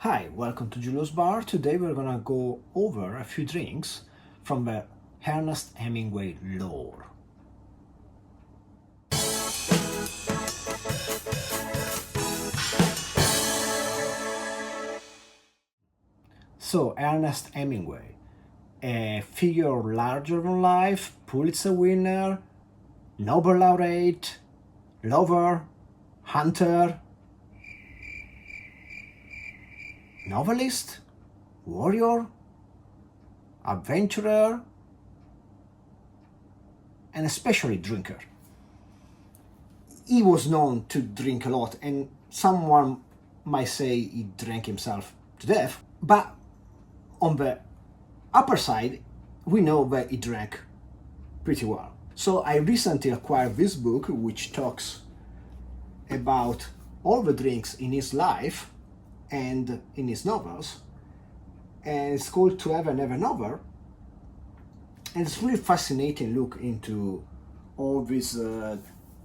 Hi, welcome to Julio's Bar. Today we're gonna go over a few drinks from the Ernest Hemingway lore. So, Ernest Hemingway, a figure larger than life, Pulitzer winner, Nobel laureate, lover, hunter, novelist, warrior, adventurer, and especially drinker. He was known to drink a lot, and someone might say he drank himself to death, but on the upper side, we know that he drank pretty well. So I recently acquired this book, which talks about all the drinks in his life and in his novels, and it's called To Have and Never Never, and it's really fascinating look into all these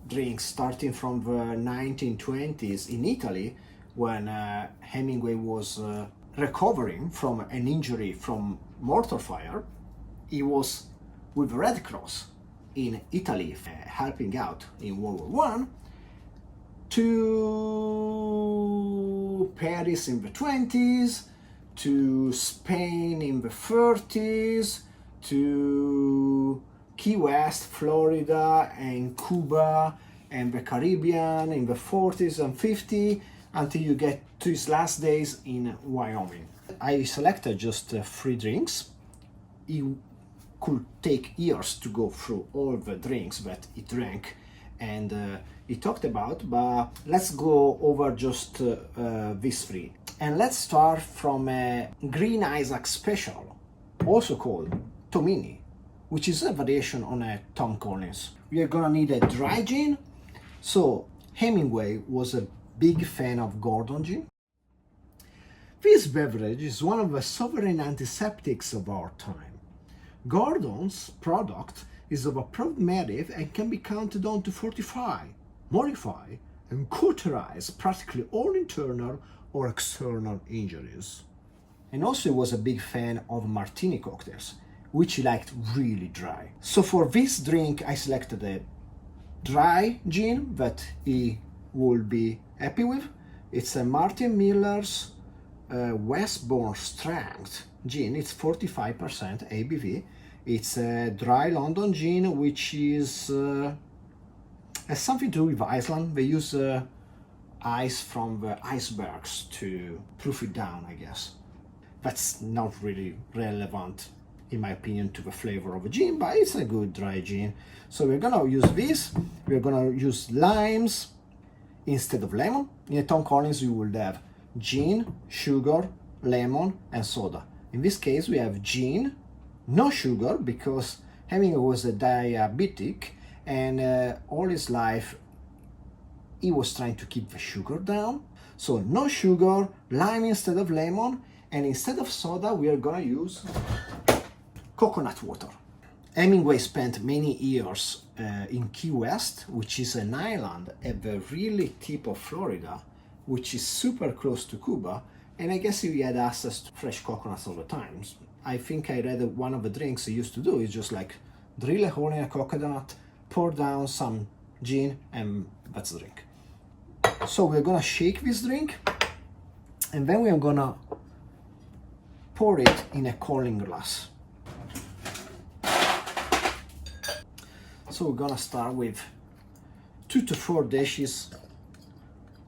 drinks starting from the 1920s in Italy, when Hemingway was recovering from an injury from mortar fire. He was with the Red Cross in Italy helping out in World War One, to Paris in the 20s, to Spain in the 30s, to Key West, Florida, and Cuba, and the Caribbean in the 40s and 50s, until you get to his last days in Wyoming. I selected just 3 drinks. It could take years to go through all the drinks that he drank and he talked about, but let's go over just these 3. And let's start from a Green Isaac Special, also called Tomini, which is a variation on a Tom Collins. We are gonna need a dry gin. So Hemingway was a big fan of Gordon gin. This beverage is one of the sovereign antiseptics of our time. Gordon's product is of approved merit and can be counted on to fortify, modify, and cauterize practically all internal or external injuries. And also he was a big fan of martini cocktails, which he liked really dry. So for this drink I selected a dry gin that he would be happy with. It's a Martin Miller's Westbourne Strength gin. It's 45% ABV. It's a dry London gin, which is has something to do with Iceland. They use ice from the icebergs to proof it down, I guess. That's not really relevant, in my opinion, to the flavor of a gin, but it's a good dry gin. So we're gonna use this. We're gonna use limes instead of lemon. In a Tom Collins, you would have gin, sugar, lemon, and soda. In this case, we have gin, no sugar, because Hemingway was a diabetic, and all his life he was trying to keep the sugar down. So no sugar, lime instead of lemon, and instead of soda, we are gonna use coconut water. Hemingway spent many years in Key West, which is an island at the really tip of Florida, which is super close to Cuba, and I guess he had access to fresh coconuts all the time. I think I read that one of the drinks he used to do is just like drill a hole in a coconut, pour down some gin, and that's the drink. So we're gonna shake this drink, and then we're gonna pour it in a cooling glass. So we're gonna start with 2 to 4 dishes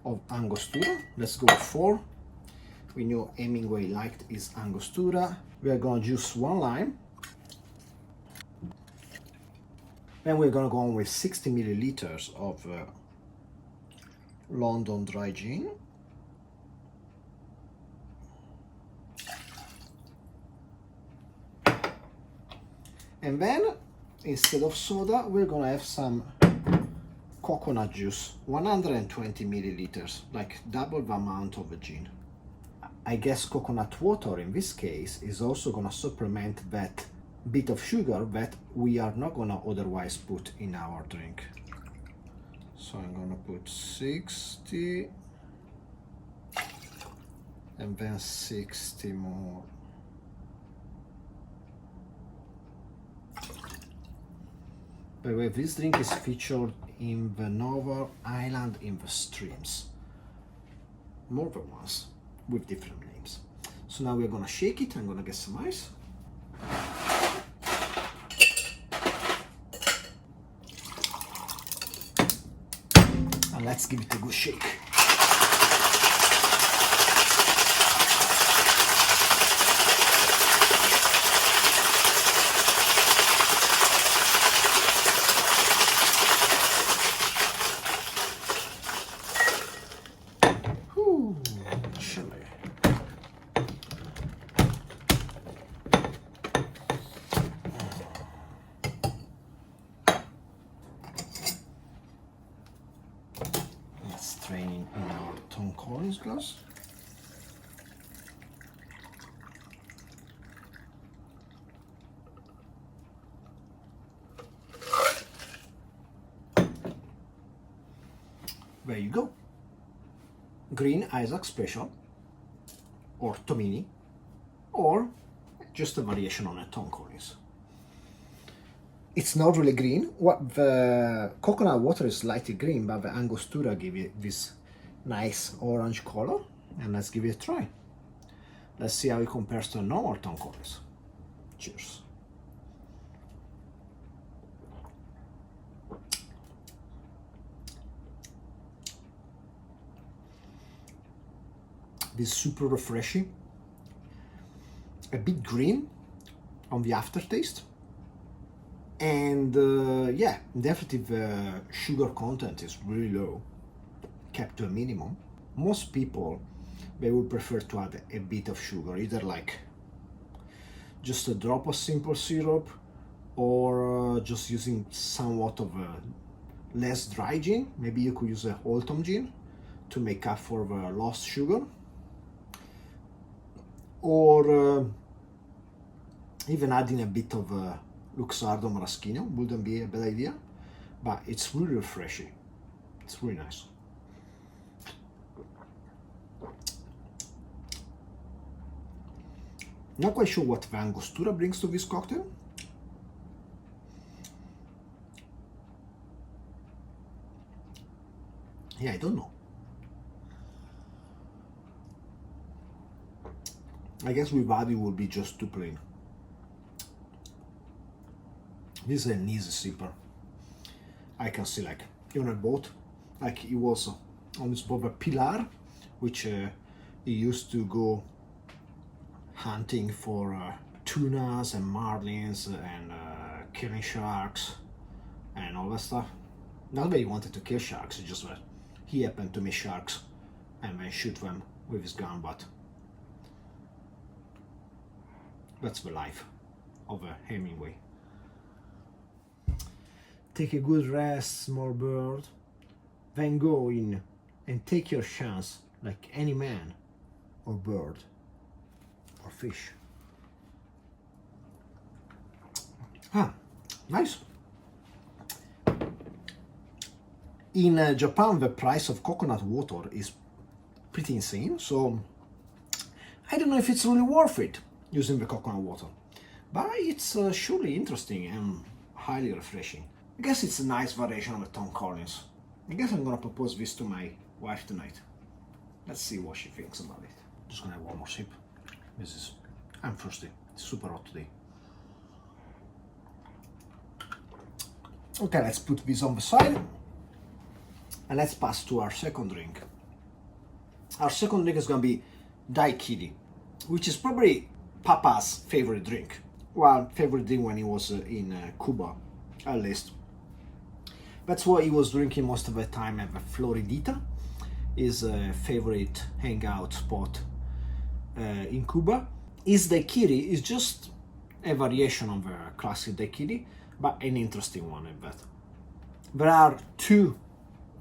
of Angostura. Let's go with 4. We know Hemingway liked his Angostura. We are gonna juice 1 lime. Then we're gonna go on with 60 milliliters of London dry gin. And then, instead of soda, we're gonna have some coconut juice, 120 milliliters, like double the amount of the gin. I guess coconut water in this case is also gonna supplement that bit of sugar that we are not gonna otherwise put in our drink. So I'm gonna put 60 and and then 60 more. By the way, this drink is featured in the novel Island in the Streams more than once with different names. So now we're gonna shake it. I'm gonna get some ice. And let's give it a good shake. Strain in our Tom Collins glass. There you go. Green Isaac Special, or Tomini, or just a variation on a Tom Collins. It's not really green. What the coconut water is slightly green, but the Angostura give it this nice orange color. And let's give it a try. Let's see how it compares to a normal Tom Collins. Cheers. This is super refreshing. A bit green on the aftertaste. And yeah, definitely the sugar content is really low, kept to a minimum. Most people, they would prefer to add a bit of sugar, either like just a drop of simple syrup, or just using somewhat of a less dry gin. Maybe you could use a Oldham gin to make up for the lost sugar, or even adding a bit of Luxardo Maraschino wouldn't be a bad idea, but it's really refreshing. It's really nice. Not quite sure what the Angostura brings to this cocktail. Yeah, I don't know. I guess without it would be just too plain. This is an easy sipper. I can see, like, even a boat, like it was on this boat, a Pilar, which he used to go hunting for tunas and marlins and killing sharks and all that stuff. Not that he wanted to kill sharks, it's just that he happened to miss sharks and then shoot them with his gun, but that's the life of a Hemingway. Take a good rest, small bird, then go in and take your chance like any man or bird or fish. Ah, nice. In Japan, the price of coconut water is pretty insane, so I don't know if it's really worth it using the coconut water, but it's surely interesting and highly refreshing. I guess it's a nice variation of a Tom Collins. I guess I'm gonna propose this to my wife tonight. Let's see what she thinks about it. Just gonna have one more sip. I'm thirsty. It's super hot today. Okay, let's put this on the side. And let's pass to our second drink. Our second drink is gonna be Daiquiri, which is probably Papa's favorite drink. Well, favorite drink when he was in Cuba, at least. That's what he was drinking most of the time at the Floridita, his favorite hangout spot in Cuba. His Daiquiri is just a variation of a classic Daiquiri, but an interesting one at that. There are two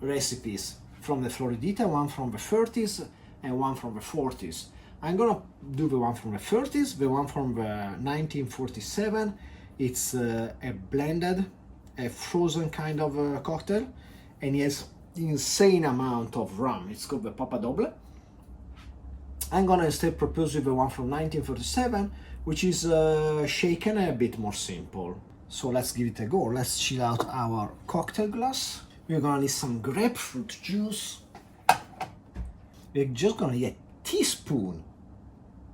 recipes from the Floridita, one from the 30s and one from the 40s. I'm gonna do the one from the 30s, the one from the 1947. It's a blended, a frozen kind of cocktail, and it has insane amount of rum. It's called the Papa Doble. I'm gonna instead propose with the one from 1937, which is shaken and a bit more simple. So let's give it a go. Let's chill out our cocktail glass. We're gonna need some grapefruit juice. We're just gonna need a teaspoon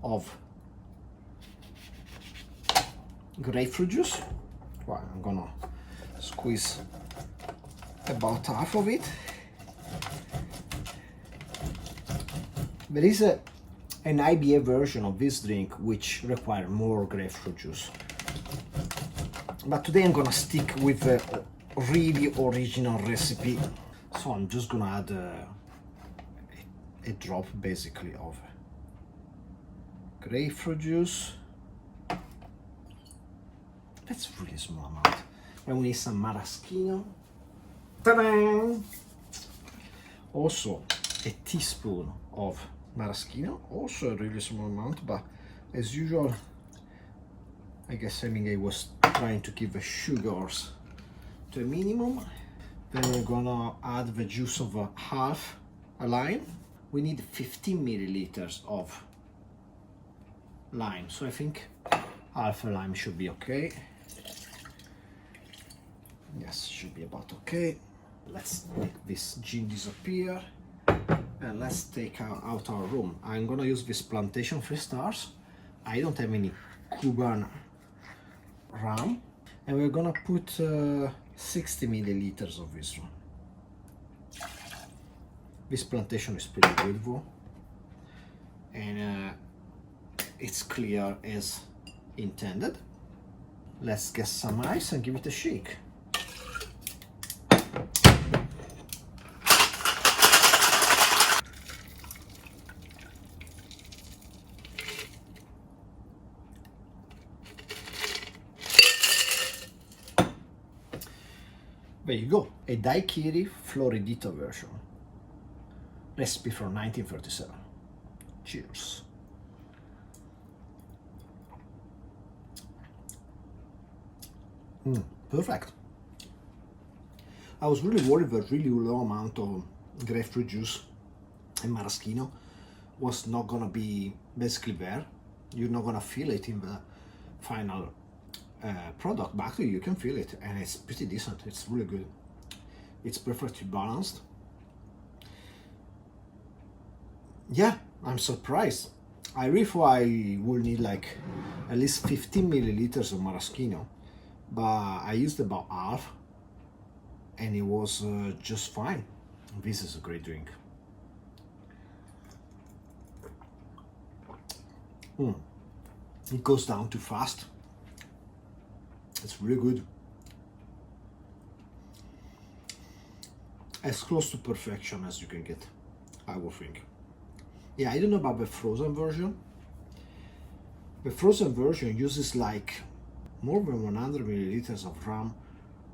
of grapefruit juice. Well, I'm gonna squeeze about half of it. There is an IBA version of this drink which requires more grapefruit juice. But today I'm gonna stick with the really original recipe. So I'm just gonna add a drop basically of grapefruit juice. That's a really small amount. Then we need some maraschino. Ta-da! Also a teaspoon of maraschino, also a really small amount, but as usual, I guess Hemingway was trying to keep the sugars to a minimum. Then we're gonna add the juice of half a lime. We need 15 milliliters of lime, so I think half a lime should be okay. Yes, should be about okay. Let's make this gin disappear and let's take out our rum. I'm gonna use this Plantation 3 Stars. I don't have any Cuban rum, and we're gonna put 60 milliliters of this rum. This Plantation is pretty good though, and it's clear as intended. Let's get some ice and give it a shake. There you go, a Daiquiri Floridita version. Recipe from 1937. Cheers. Perfect. I was really worried that really low amount of grapefruit juice and maraschino was not gonna be basically there. You're not gonna feel it in the final product, but actually you can feel it, and it's pretty decent. It's really good. It's perfectly balanced. Yeah, I'm surprised. I really thought I would need like at least 15 milliliters of maraschino, but I used about half and it was just fine. This is a great drink. It goes down too fast. It's really good. As close to perfection as you can get, I would think. Yeah, I don't know about the frozen version. The frozen version uses like more than 100 milliliters of rum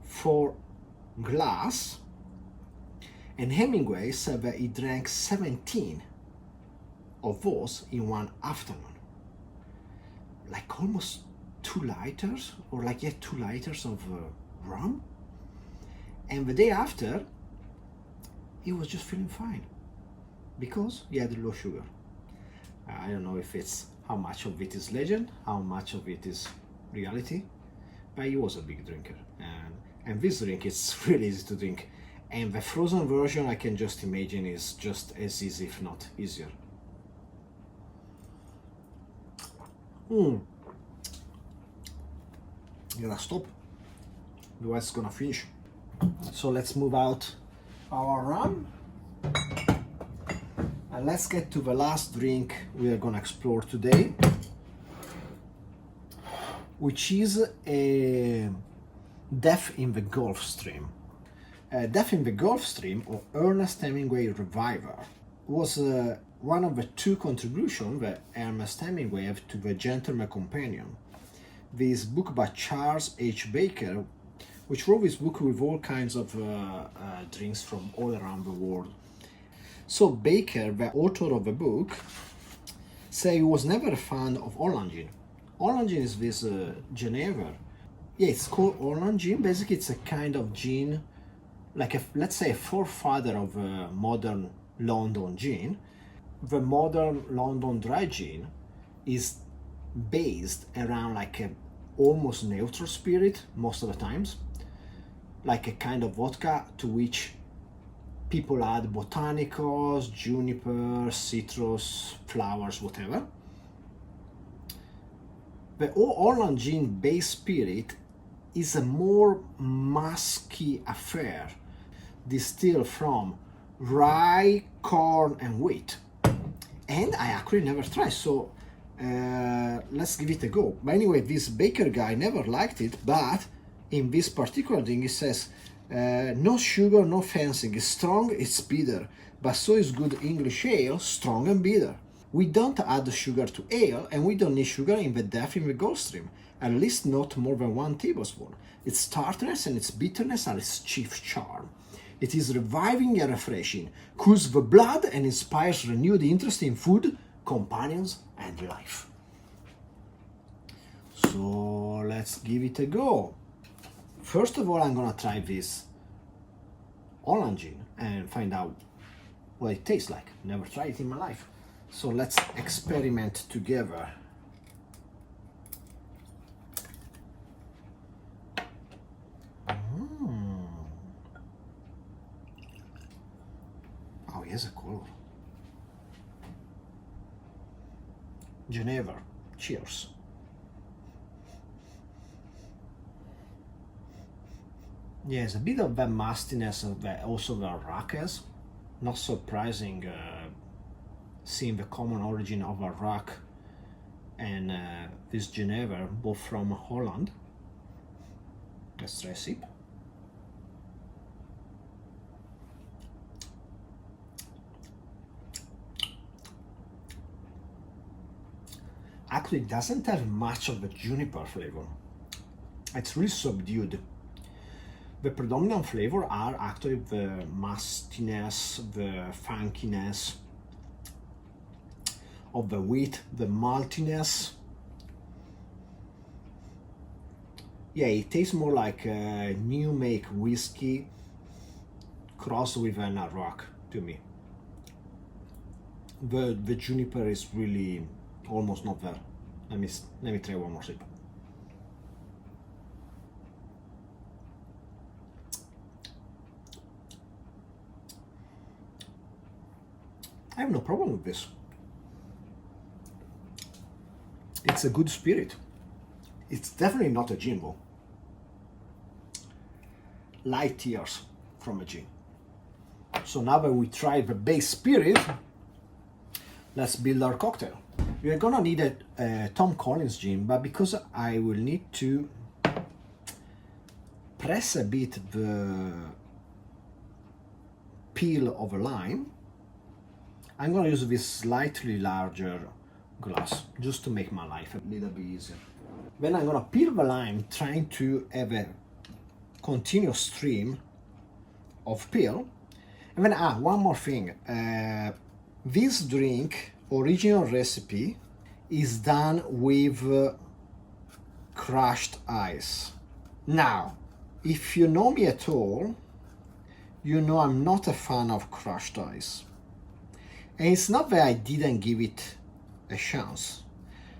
for glass, and Hemingway said that he drank 17 of those in one afternoon. Like almost 2 liters, or like 2 liters of rum, and the day after he was just feeling fine because he had low sugar. I don't know if it's how much of it is legend, how much of it is reality, but he was a big drinker, and this drink is really easy to drink, and the frozen version I can just imagine is just as easy, if not easier. Gotta stop, otherwise it's gonna finish. So let's move out our rum and let's get to the last drink we are gonna explore today, which is a Death in the Gulf Stream. Death in the Gulf Stream, or Ernest Hemingway Reviver, was one of the 2 contributions that Ernest Hemingway had to The Gentleman Companion, this book by Charles H. Baker, which wrote this book with all kinds of drinks from all around the world. So Baker, the author of the book, said he was never a fan of Holland gin. Holland gin is this Geneva. Yeah, it's called Holland gin. Basically, it's a kind of gin, like let's say a forefather of modern London gin. the modern London dry gin is based around like a almost neutral spirit most of the times, like a kind of vodka to which people add botanicals, juniper, citrus, flowers, whatever. The Holland gin base spirit is a more musky affair, distilled from rye, corn, and wheat. And I actually never tried, so let's give it a go. But anyway, this baker guy never liked it, but in this particular thing, he says, no sugar, no fancy. It's strong, it's bitter, but so is good English ale, strong and bitter. We don't add sugar to ale, and we don't need sugar in the Death in the Gulf Stream, at least not more than 1 tablespoon. Its tartness and its bitterness are its chief charm. It is reviving and refreshing, cools the blood and inspires renewed interest in food, companions, and life. So let's give it a go. First of all, I'm gonna try this Holland gin and find out what it tastes like. Never tried it in my life. So let's experiment together. Oh, he has a color. Geneva, cheers. Yes, a bit of the mustiness of also the rock has. Not surprising, seeing the common origin of a rock and this Geneva, both from Holland. Let's try a sip. Actually, it doesn't have much of the juniper flavor. It's really subdued. The predominant flavor are actually the mustiness, the funkiness of the wheat, the maltiness. Yeah, it tastes more like a new make whiskey crossed with an rock to me. The juniper is really almost not there. Let me try one more sip. I have no problem with this. It's a good spirit. It's definitely not a gin though. Light years from a gin. So now that we try the base spirit, let's build our cocktail. We are gonna need a Tom Collins gin, but because I will need to press a bit the peel of a lime, I'm gonna use this slightly larger glass just to make my life a little bit easier. Then I'm gonna peel the lime, trying to have a continuous stream of peel. And then one more thing, this drink original recipe is done with crushed ice. Now, if you know me at all, you know I'm not a fan of crushed ice. And it's not that I didn't give it a chance.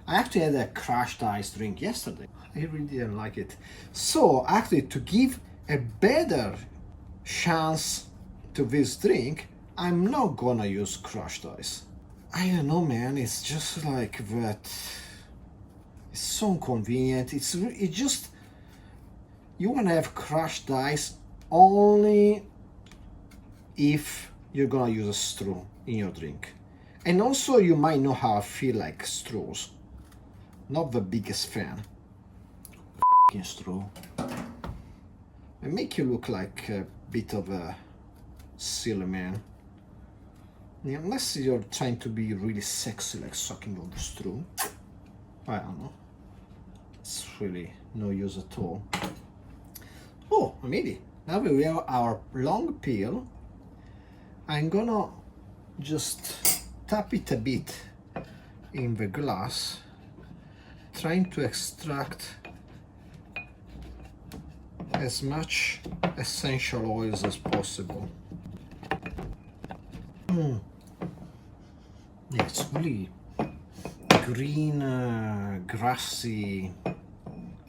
I actually had a crushed ice drink yesterday. I really didn't like it. So actually, to give a better chance to this drink, I'm not gonna use crushed ice. I don't know, man, it's just like that. It's so inconvenient. It just, you wanna have crushed ice only if you're gonna use a straw in your drink. And also you might know how I feel like straws. Not the biggest fan. F***ing straw. They make you look like a bit of a silly man. Yeah, unless you're trying to be really sexy, like sucking on the straw. I don't know. It's really no use at all. Oh, maybe. Now we have our long peel. I'm gonna just tap it a bit in the glass, trying to extract as much essential oils as possible. Yeah, it's really green, grassy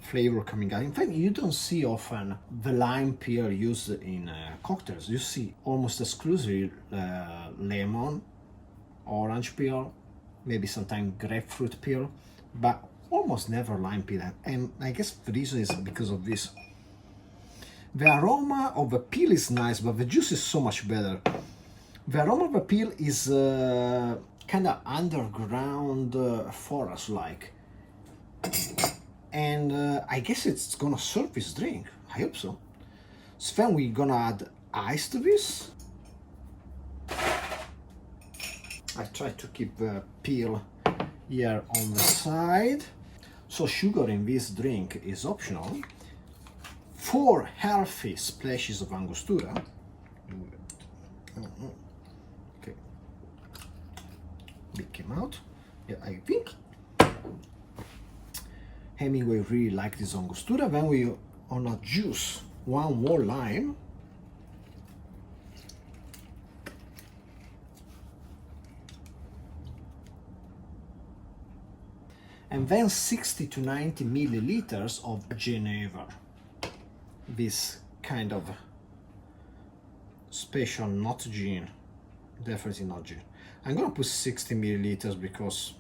flavor coming out. In fact, you don't see often the lime peel used in cocktails. You see almost exclusively lemon, orange peel, maybe sometimes grapefruit peel, but almost never lime peel. And I guess the reason is because of this. The aroma of the peel is nice, but the juice is so much better. The aroma of the peel is kind of underground forest-like. And I guess it's gonna serve this drink. I hope so. So then we're gonna add ice to this. I try to keep the peel here on the side. So sugar in this drink is optional. 4 healthy splashes of Angostura. Okay. Big came out. Yeah, I think Hemingway really liked this Angostura. Then we gonna juice 1 more lime. And then 60 to 90 milliliters of Geneva. This kind of special, not gin, definitely not gin. I'm gonna put 60 milliliters because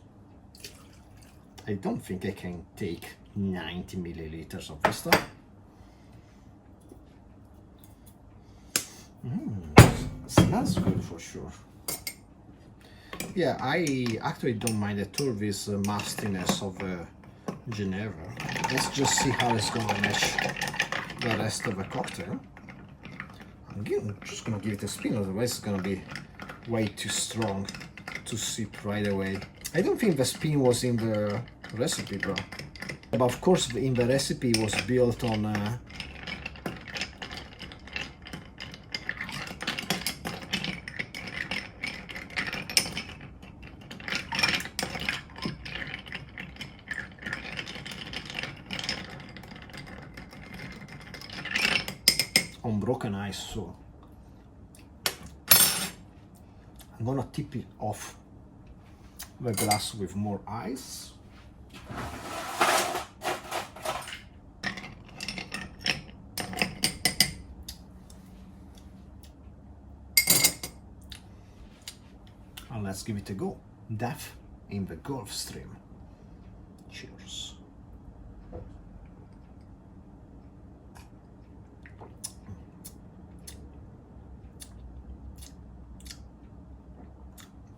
I don't think I can take 90 milliliters of this stuff. Smells good for sure. Yeah, I actually don't mind at all this mustiness of Geneva. Let's just see how it's gonna match the rest of the cocktail. I'm just gonna give it a spin, otherwise it's gonna be way too strong to sip right away. I don't think the spin was in the recipe, bro. But of course, in the recipe it was built on on broken ice, so I'm gonna tip it off the glass with more ice. And let's give it a go. Death in the Gulf Stream. Cheers.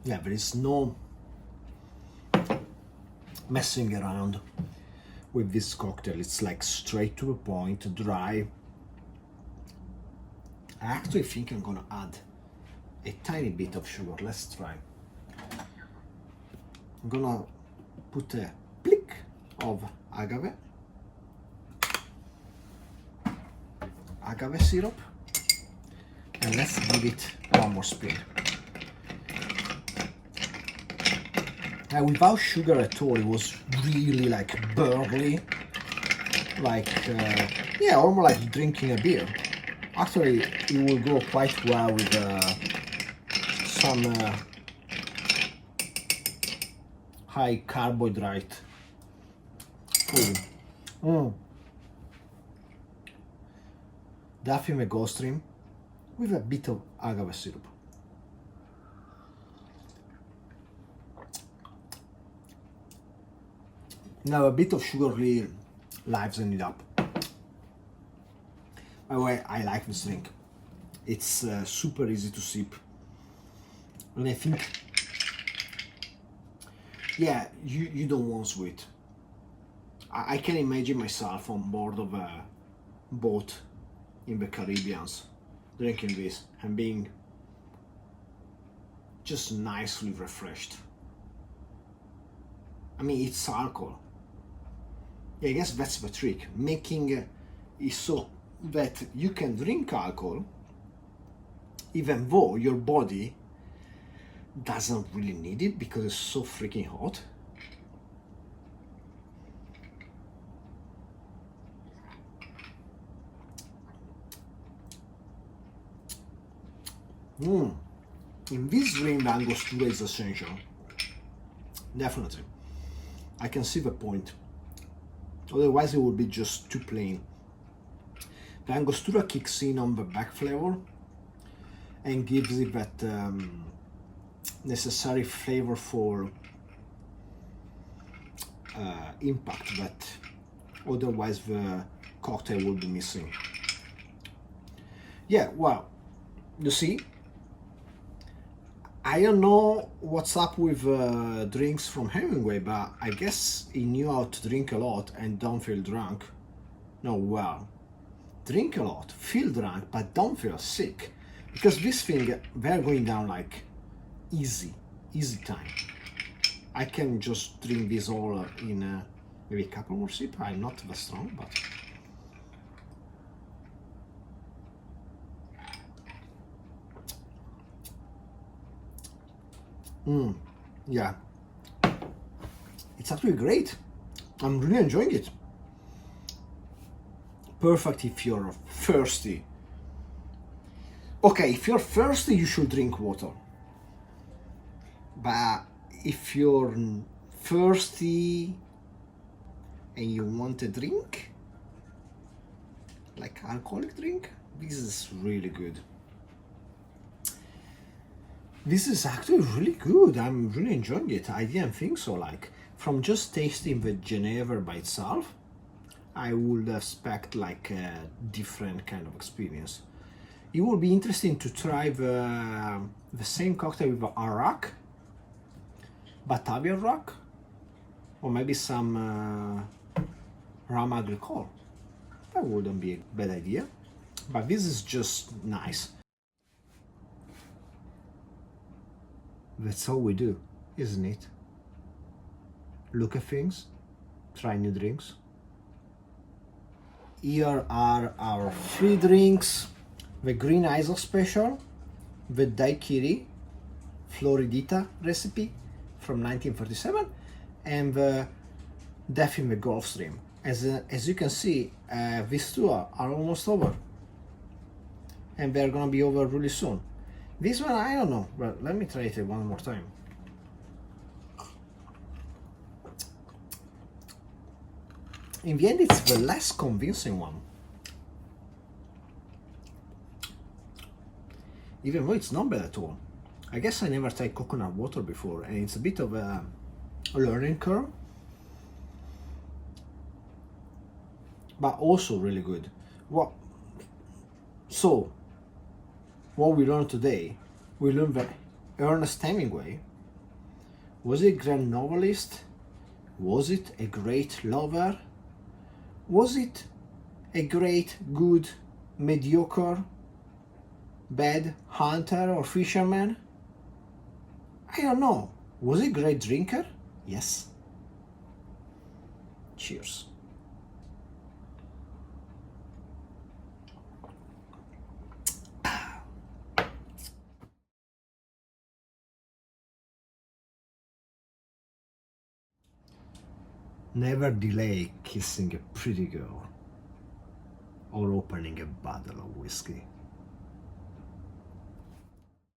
Yeah, there is no messing around with this cocktail. It's like straight to the point, dry. I actually think I'm gonna add a tiny bit of sugar. Let's try. I'm gonna put a plick of agave syrup, and let's give it one more spin. Without sugar at all, it was really like burly, like yeah, almost like drinking a beer. Actually, it will go quite well with some high carbohydrate food. Daffy Gulf Stream with a bit of agave syrup. Now a bit of sugar really livens it up. By the way, I like this drink. It's super easy to sip. And I think, yeah, you don't want sweet. I can imagine myself on board of a boat in the Caribbean drinking this and being just nicely refreshed. I mean, it's alcohol. Yeah, I guess that's the trick. Making it so that you can drink alcohol even though your body doesn't really need it because it's so freaking hot. In this drink, the Angostura is essential. definitely. I can see the point. Otherwise it would be just too plain. The Angostura kicks in on the back flavor and gives it that necessary flavor for impact that otherwise the cocktail would be missing. Yeah, well, you see, I don't know what's up with drinks from Hemingway, but I guess he knew how to drink a lot and don't feel drunk. No, well, drink a lot, feel drunk, but don't feel sick. Because this thing, they're going down like easy time. I can just drink this all in maybe a couple more sips. I'm not that strong, but... yeah, it's actually great. I'm really enjoying it. Perfect if you're thirsty. Okay, if you're thirsty, you should drink water. But if you're thirsty and you want a drink, like alcoholic drink, this is really good. This is actually really good. I'm really enjoying it. I didn't think so. Like, from just tasting the Geneva by itself, I would expect like a different kind of experience. It would be interesting to try the same cocktail with Arak, Batavian Rock, or maybe some rum agricole. That wouldn't be a bad idea. But this is just nice. That's all we do, isn't it? Look at things, try new drinks. Here are our 3 drinks. The Green ISO Special, the Daiquiri Floridita recipe from 1947, and the Death in the Gulf Stream. As you can see, these 2 are almost over. And they're gonna be over really soon. This one, I don't know, but let me try it one more time. In the end, it's the less convincing one. Even though it's not bad at all. I guess I never tried coconut water before, and it's a bit of a learning curve. But also really good. What we learned today, we learned that Ernest Hemingway, was he a grand novelist? Was it a great lover? Was it a great, good, mediocre, bad hunter or fisherman? I don't know. Was he a great drinker? Yes. Cheers. Never delay kissing a pretty girl or opening a bottle of whiskey.